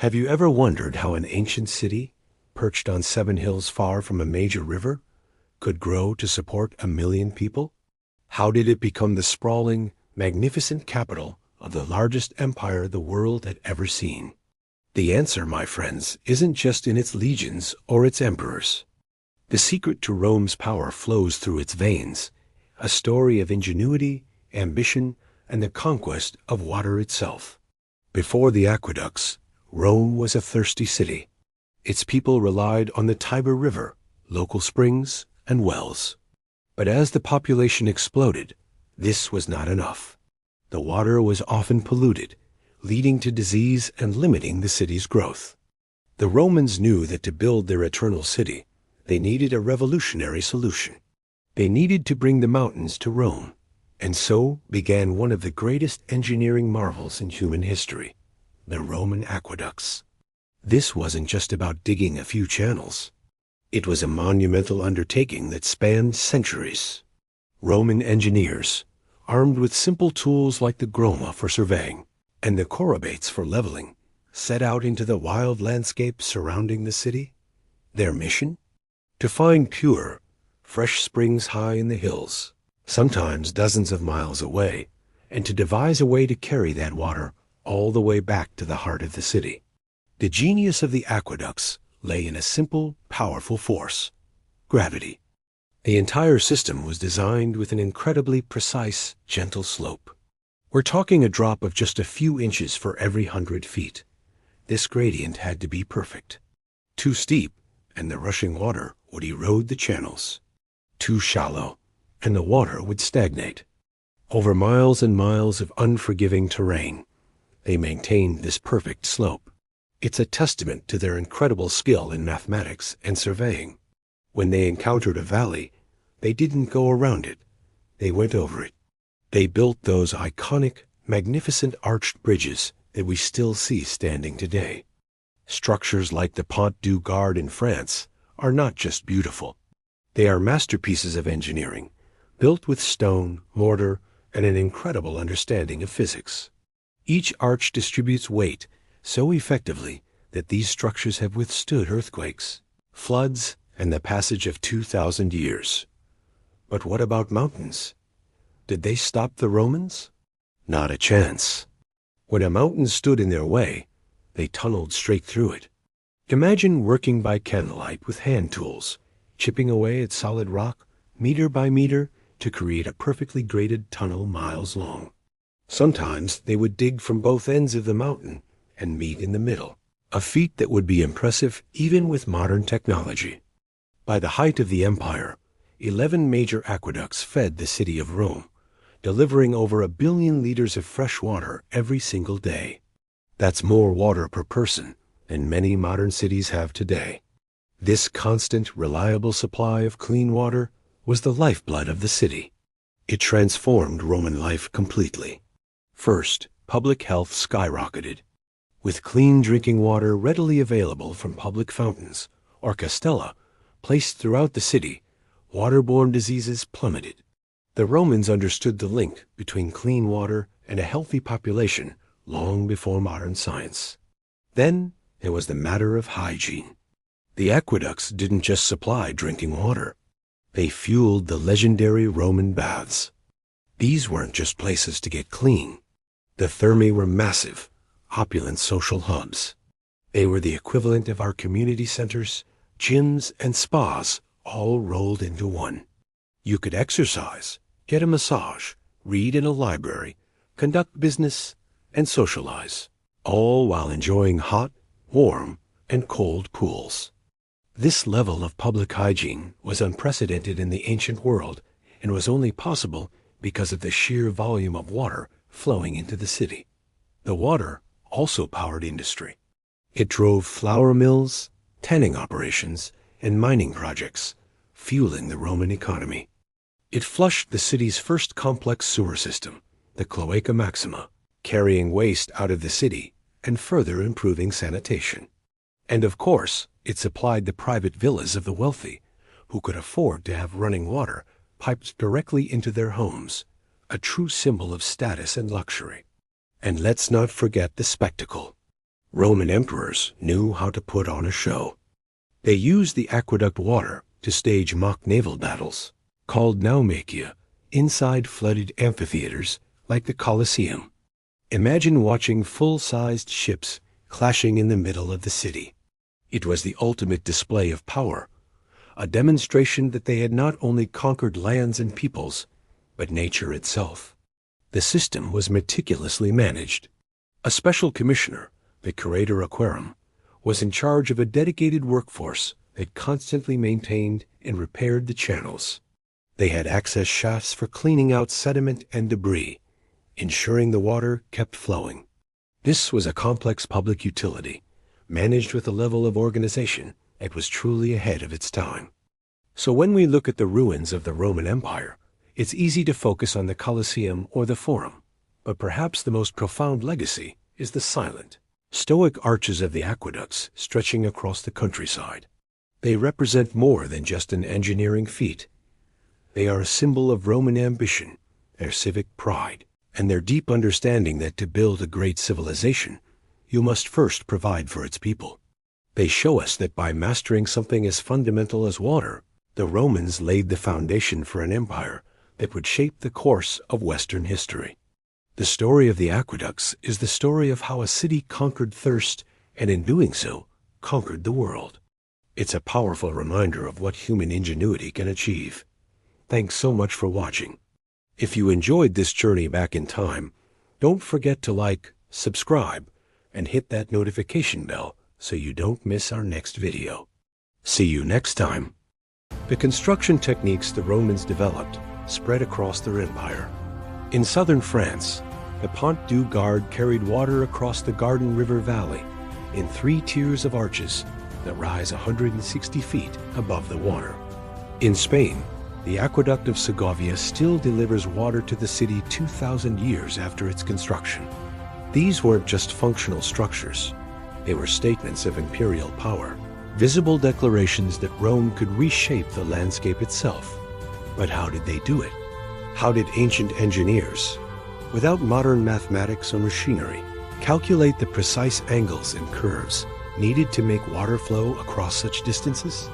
Have you ever wondered how an ancient city, perched on 7 hills far from a major river, could grow to support 1 million people? How did it become the sprawling, magnificent capital of the largest empire the world had ever seen? The answer, my friends, isn't just in its legions or its emperors. The secret to Rome's power flows through its veins, a story of ingenuity, ambition, and the conquest of water itself. Before the aqueducts, Rome was a thirsty city. Its people relied on the Tiber River, local springs, and wells. But as the population exploded, this was not enough. The water was often polluted, leading to disease and limiting the city's growth. The Romans knew that to build their eternal city, they needed a revolutionary solution. They needed to bring the mountains to Rome, and so began one of the greatest engineering marvels in human history, the Roman aqueducts. This wasn't just about digging a few channels. It was a monumental undertaking that spanned centuries. Roman engineers, armed with simple tools like the groma for surveying and the chorobates for leveling, set out into the wild landscape surrounding the city. Their mission? To find pure, fresh springs high in the hills, sometimes dozens of miles away, and to devise a way to carry that water all the way back to the heart of the city. The genius of the aqueducts lay in a simple, powerful force: gravity. The entire system was designed with an incredibly precise, gentle slope. We're talking a drop of just a few inches for every 100 feet. This gradient had to be perfect. Too steep, and the rushing water would erode the channels. Too shallow, and the water would stagnate. Over miles and miles of unforgiving terrain, they maintained this perfect slope. It's a testament to their incredible skill in mathematics and surveying. When they encountered a valley, they didn't go around it, they went over it. They built those iconic, magnificent arched bridges that we still see standing today. Structures like the Pont du Gard in France are not just beautiful. They are masterpieces of engineering, built with stone, mortar, and an incredible understanding of physics. Each arch distributes weight so effectively that these structures have withstood earthquakes, floods, and the passage of 2,000 years. But what about mountains? Did they stop the Romans? Not a chance. When a mountain stood in their way, they tunneled straight through it. Imagine working by candlelight with hand tools, chipping away at solid rock, meter by meter, to create a perfectly graded tunnel miles long. Sometimes they would dig from both ends of the mountain and meet in the middle, a feat that would be impressive even with modern technology. By the height of the empire, 11 major aqueducts fed the city of Rome, delivering over 1 billion liters of fresh water every single day. That's more water per person than many modern cities have today. This constant, reliable supply of clean water was the lifeblood of the city. It transformed Roman life completely. First, public health skyrocketed. With clean drinking water readily available from public fountains or castella placed throughout the city, waterborne diseases plummeted. The Romans understood the link between clean water and a healthy population long before modern science. Then there was the matter of hygiene. The aqueducts didn't just supply drinking water. They fueled the legendary Roman baths. These weren't just places to get clean. The thermae were massive, opulent social hubs. They were the equivalent of our community centers, gyms, and spas all rolled into one. You could exercise, get a massage, read in a library, conduct business, and socialize, all while enjoying hot, warm, and cold pools. This level of public hygiene was unprecedented in the ancient world and was only possible because of the sheer volume of water flowing into the city. The water also powered industry. It drove flour mills, tanning operations, and mining projects, fueling the Roman economy. It flushed the city's first complex sewer system, the Cloaca Maxima, carrying waste out of the city and further improving sanitation. And of course, it supplied the private villas of the wealthy, who could afford to have running water piped directly into their homes, a true symbol of status and luxury. And let's not forget the spectacle. Roman emperors knew how to put on a show. They used the aqueduct water to stage mock naval battles, called naumachia, inside flooded amphitheaters like the Colosseum. Imagine watching full-sized ships clashing in the middle of the city. It was the ultimate display of power, a demonstration that they had not only conquered lands and peoples, but nature itself. The system was meticulously managed. A special commissioner, the curator aquarum, was in charge of a dedicated workforce that constantly maintained and repaired the channels. They had access shafts for cleaning out sediment and debris, ensuring the water kept flowing. This was a complex public utility, managed with a level of organization that was truly ahead of its time. So when we look at the ruins of the Roman Empire, it's easy to focus on the Colosseum or the Forum, but perhaps the most profound legacy is the silent, stoic arches of the aqueducts stretching across the countryside. They represent more than just an engineering feat. They are a symbol of Roman ambition, their civic pride, and their deep understanding that to build a great civilization, you must first provide for its people. They show us that by mastering something as fundamental as water, the Romans laid the foundation for an empire that would shape the course of Western history. The story of the aqueducts is the story of how a city conquered thirst and in doing so, conquered the world. It's a powerful reminder of what human ingenuity can achieve. Thanks so much for watching. If you enjoyed this journey back in time, don't forget to like, subscribe, and hit that notification bell so you don't miss our next video. See you next time. The construction techniques the Romans developed spread across their empire. In southern France, the Pont du Gard carried water across the Garden River Valley in 3 tiers of arches that rise 160 feet above the water. In Spain, the Aqueduct of Segovia still delivers water to the city 2,000 years after its construction. These weren't just functional structures. They were statements of imperial power, visible declarations that Rome could reshape the landscape itself. But how did they do it? How did ancient engineers, without modern mathematics or machinery, calculate the precise angles and curves needed to make water flow across such distances?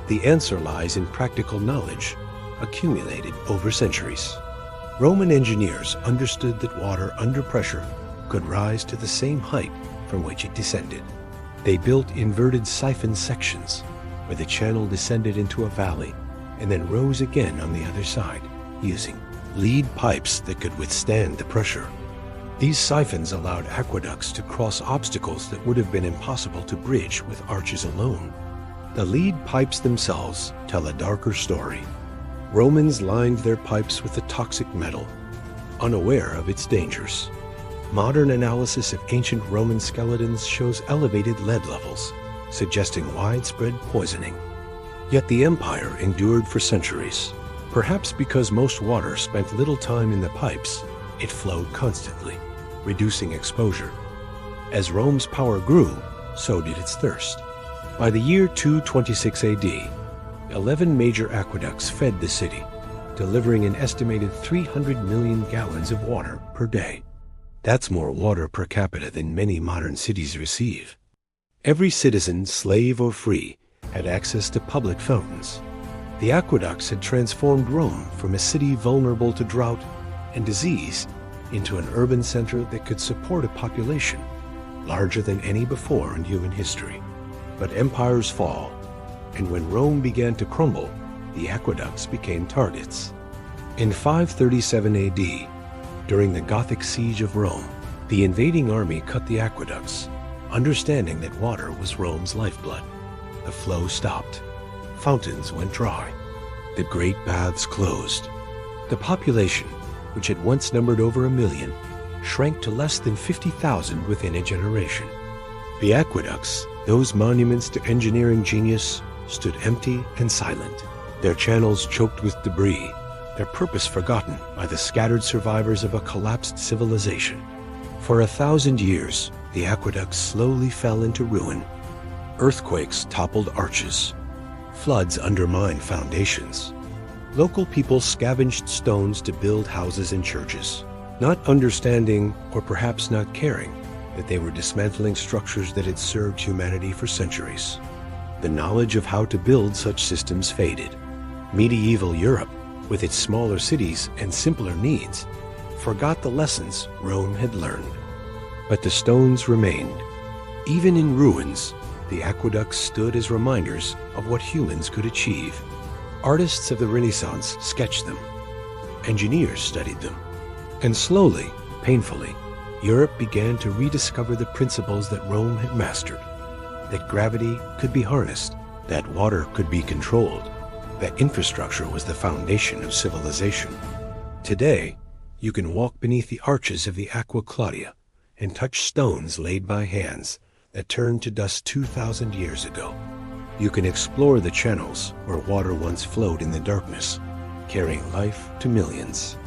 The answer lies in practical knowledge accumulated over centuries. Roman engineers understood that water under pressure could rise to the same height from which it descended. They built inverted siphon sections where the channel descended into a valley and then rose again on the other side using lead pipes that could withstand the pressure. These siphons allowed aqueducts to cross obstacles that would have been impossible to bridge with arches alone. The lead pipes themselves tell a darker story. Romans lined their pipes with a toxic metal, unaware of its dangers. Modern analysis of ancient Roman skeletons shows elevated lead levels, suggesting widespread poisoning. Yet the empire endured for centuries. Perhaps because most water spent little time in the pipes, it flowed constantly, reducing exposure. As Rome's power grew, so did its thirst. By the year 226 AD, 11 major aqueducts fed the city, delivering an estimated 300 million gallons of water per day. That's more water per capita than many modern cities receive. Every citizen, slave or free, had access to public fountains. The aqueducts had transformed Rome from a city vulnerable to drought and disease into an urban center that could support a population larger than any before in human history. But empires fall, and when Rome began to crumble, the aqueducts became targets. In 537 AD, during the Gothic siege of Rome, the invading army cut the aqueducts, understanding that water was Rome's lifeblood. The flow stopped. Fountains went dry. The great baths closed. The population, which had once numbered over 1 million, shrank to less than 50,000 within a generation. The aqueducts, those monuments to engineering genius, stood empty and silent, their channels choked with debris, their purpose forgotten by the scattered survivors of a collapsed civilization. For 1,000 years, the aqueducts slowly fell into ruin. Earthquakes toppled arches. Floods undermined foundations. Local people scavenged stones to build houses and churches, not understanding, or perhaps not caring, that they were dismantling structures that had served humanity for centuries. The knowledge of how to build such systems faded. Medieval Europe, with its smaller cities and simpler needs, forgot the lessons Rome had learned. But the stones remained. Even in ruins, the aqueducts stood as reminders of what humans could achieve. Artists of the Renaissance sketched them. Engineers studied them. And slowly, painfully, Europe began to rediscover the principles that Rome had mastered. That gravity could be harnessed, that water could be controlled, that infrastructure was the foundation of civilization. Today, you can walk beneath the arches of the Aqua Claudia and touch stones laid by hands that turned to dust 2,000 years ago. You can explore the channels where water once flowed in the darkness, carrying life to millions.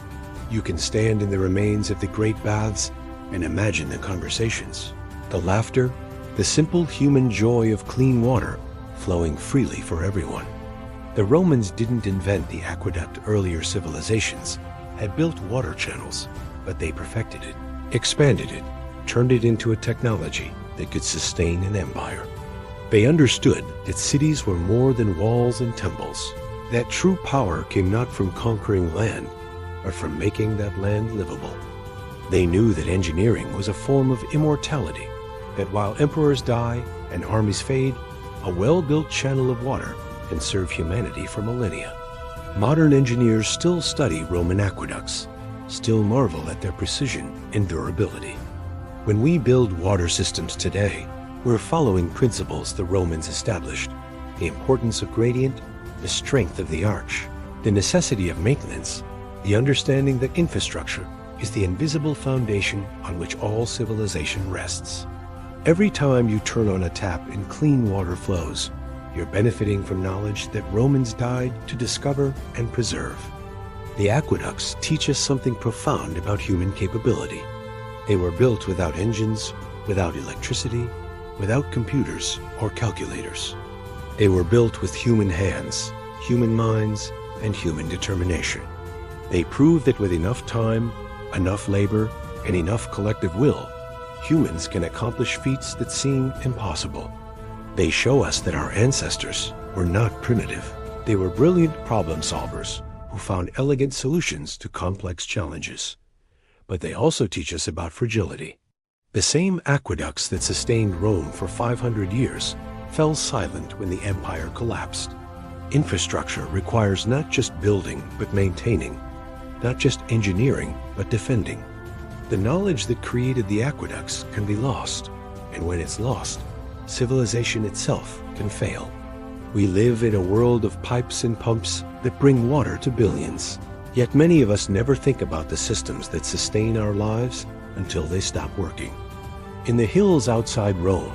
You can stand in the remains of the great baths and imagine the conversations, the laughter, the simple human joy of clean water flowing freely for everyone. The Romans didn't invent the aqueduct. Earlier civilizations had built water channels, but they perfected it, expanded it, turned it into a technology that could sustain an empire. They understood that cities were more than walls and temples, that true power came not from conquering land, but from making that land livable. They knew that engineering was a form of immortality, that while emperors die and armies fade, a well-built channel of water can serve humanity for millennia. Modern engineers still study Roman aqueducts, still marvel at their precision and durability. When we build water systems today, we're following principles the Romans established: the importance of gradient, the strength of the arch, the necessity of maintenance, the understanding that infrastructure is the invisible foundation on which all civilization rests. Every time you turn on a tap and clean water flows, you're benefiting from knowledge that Romans died to discover and preserve. The aqueducts teach us something profound about human capability. They were built without engines, without electricity, without computers or calculators. They were built with human hands, human minds, and human determination. They prove that with enough time, enough labor, and enough collective will, humans can accomplish feats that seem impossible. They show us that our ancestors were not primitive. They were brilliant problem solvers who found elegant solutions to complex challenges. But they also teach us about fragility. The same aqueducts that sustained Rome for 500 years fell silent when the empire collapsed. Infrastructure requires not just building, but maintaining, not just engineering, but defending. The knowledge that created the aqueducts can be lost, and when it's lost, civilization itself can fail. We live in a world of pipes and pumps that bring water to billions. Yet many of us never think about the systems that sustain our lives until they stop working. In the hills outside Rome,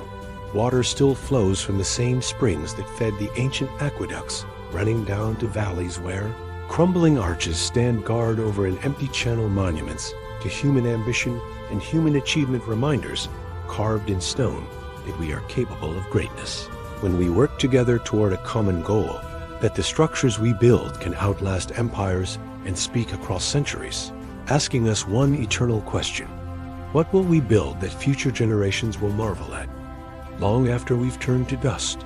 water still flows from the same springs that fed the ancient aqueducts, running down to valleys where crumbling arches stand guard over an empty channel, monuments to human ambition and human achievement, reminders carved in stone that we are capable of greatness. When we work together toward a common goal, that the structures we build can outlast empires and speak across centuries, asking us one eternal question: what will we build that future generations will marvel at, long after we've turned to dust?